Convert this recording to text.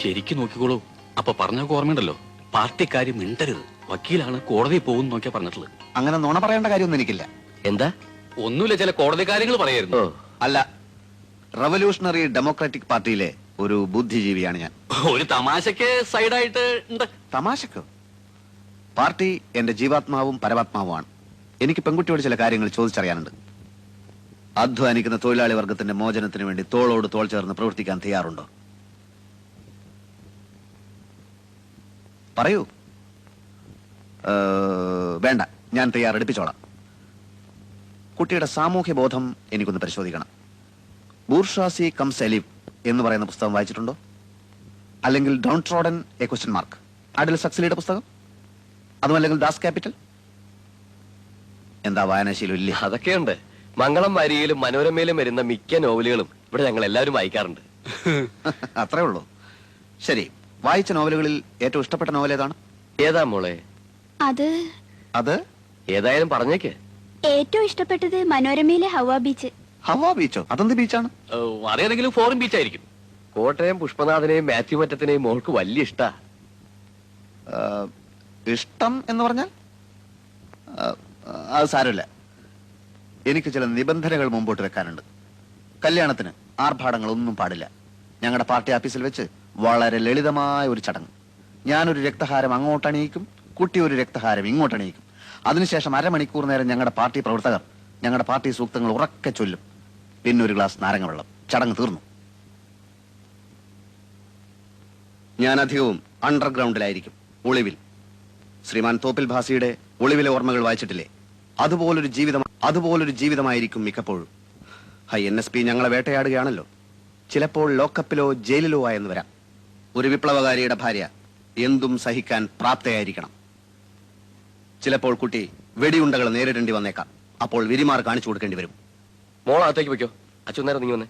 ശരിക്കും നോക്കിക്കോളൂ. അപ്പൊ പറഞ്ഞൊക്കെ ഓർമ്മയുണ്ടല്ലോ, പാർട്ടിക്കാര് മിണ്ടരുത്, വക്കീലാണ് കോടതി പോകും നോക്കിയാ പറഞ്ഞിട്ടുള്ളത്. അങ്ങനെ നുണ പറയേണ്ട കാര്യമൊന്നും എനിക്കില്ല. എന്താ? ഒന്നുമില്ല, ചില കോടതി കാര്യങ്ങൾ പറയായിരുന്നു. അല്ല, റവല്യൂഷണറി ഡെമോക്രാറ്റിക് പാർട്ടിയിലെ ഒരു ബുദ്ധിജീവിയാണ് ഞാൻ. ഒരു തമാശക്ക് സൈഡായിട്ട് ഉണ്ട്. തമാശക്കോ? പാർട്ടി എന്റെ ജീവാത്മാവും പരമാത്മാവുമാണ്. എനിക്ക് പെൺകുട്ടിയോട് ചില കാര്യങ്ങൾ ചോദിച്ചറിയാനുണ്ട്. അധ്വാനിക്കുന്ന തൊഴിലാളി വർഗത്തിന്റെ മോചനത്തിന് വേണ്ടി തോളോട് തോൾ ചേർന്ന് പ്രവർത്തിക്കാൻ തയ്യാറുണ്ടോ? പറയൂ. വേണ്ട, ഞാൻ തയ്യാറെടുപ്പിച്ചോളാം. കുട്ടിയുടെ സാമൂഹ്യ ബോധം എനിക്കൊന്ന് പരിശോധിക്കണം. ബൂർഷാസി കംസ് എലിവ് എന്ന് പറയുന്ന പുസ്തകം വായിച്ചിട്ടുണ്ടോ? അല്ലെങ്കിൽ down trodden a question mark, അഡിൽ സക്സലിയുടെ പുസ്തകം? അതുമല്ലെങ്കിൽ ദാസ് ക്യാപിറ്റൽ? എന്താ വായനാശീലം ഇല്ലേ? അതൊക്കെയുണ്ട്. മംഗളം വാരികയിലും മനോരമയിലും വരുന്ന മിക്ക നോവലുകളും ഇവിടെ ഞങ്ങൾ എല്ലാവരും വായിക്കാറുണ്ട്. അത്രേ ഉള്ളൂ. ശരി, വായിച്ച നോവലുകളിൽ ഏറ്റവും ഇഷ്ടപ്പെട്ട നോവൽ ഏതാണ്? ഏതാ മോളെ? അത് ഏതായാലും പറഞ്ഞേക്ക്. ഏറ്റവും ഇഷ്ടപ്പെട്ടത് മനോരമയിലെ ഹവ ബീച്ച്. ഹവാ ബീച്ചോ? അതെന്ത് ബീച്ചാണ്? അതേതെങ്കിലും ഫോറിൻ ബീച്ച് ആയിരിക്കും. കോട്ടയം പുഷ്പനാഥനെയും മാത്യു മറ്റത്തിനെയും മോൾക്ക് വലിയ ഇഷ്ടാ. ഇഷ്ടം എന്ന് പറഞ്ഞാൽ അത് സാരമില്ല. എനിക്ക് ചില നിബന്ധനകൾ മുമ്പോട്ട് വെക്കാനുണ്ട്. കല്യാണത്തിന് ആർഭാടങ്ങളൊന്നും പാടില്ല. ഞങ്ങളുടെ പാർട്ടി ഓഫീസിൽ വെച്ച് വളരെ ലളിതമായ ഒരു ചടങ്ങ്. ഞാനൊരു രക്തഹാരം അങ്ങോട്ടണിയിക്കും, കുട്ടി ഒരു രക്തഹാരം ഇങ്ങോട്ടണിയിക്കും. അതിനുശേഷം അരമണിക്കൂർ നേരം ഞങ്ങളുടെ പാർട്ടി പ്രവർത്തകർ ഞങ്ങളുടെ പാർട്ടി സൂക്തങ്ങൾ ഉറക്കെ ചൊല്ലും. പിന്നെ ഒരു ഗ്ലാസ് നാരങ്ങ വെള്ളം. ചടങ്ങ് തീർന്നു. ഞാൻ അധികവും അണ്ടർഗ്രൗണ്ടിലായിരിക്കും, ഒളിവിൽ. ശ്രീമാൻ തോപ്പിൽ ഭാസിയുടെ ഒളിവിലെ ഓർമ്മകൾ വായിച്ചിട്ടില്ലേ? അതുപോലൊരു ജീവിതമായിരിക്കും മിക്കപ്പോഴും. NSP ഞങ്ങളെ വേട്ടയാടുകയാണല്ലോ. ചിലപ്പോൾ ലോക്കപ്പിലോ ജയിലിലോ ആയെന്ന് വരാം. ഒരു വിപ്ലവകാരിയുടെ ഭാര്യ എന്തും സഹിക്കാൻ പ്രാപ്തയായിരിക്കണം. ചിലപ്പോൾ കുട്ടി വെടിയുണ്ടകൾ നേരിടേണ്ടി വന്നേക്കാം. അപ്പോൾ വിരിമാർ കാണിച്ചു കൊടുക്കേണ്ടി വരും. മോളകത്തേക്ക് വെക്കോ, അച്ഛൻ നേരം നീ വന്നേ.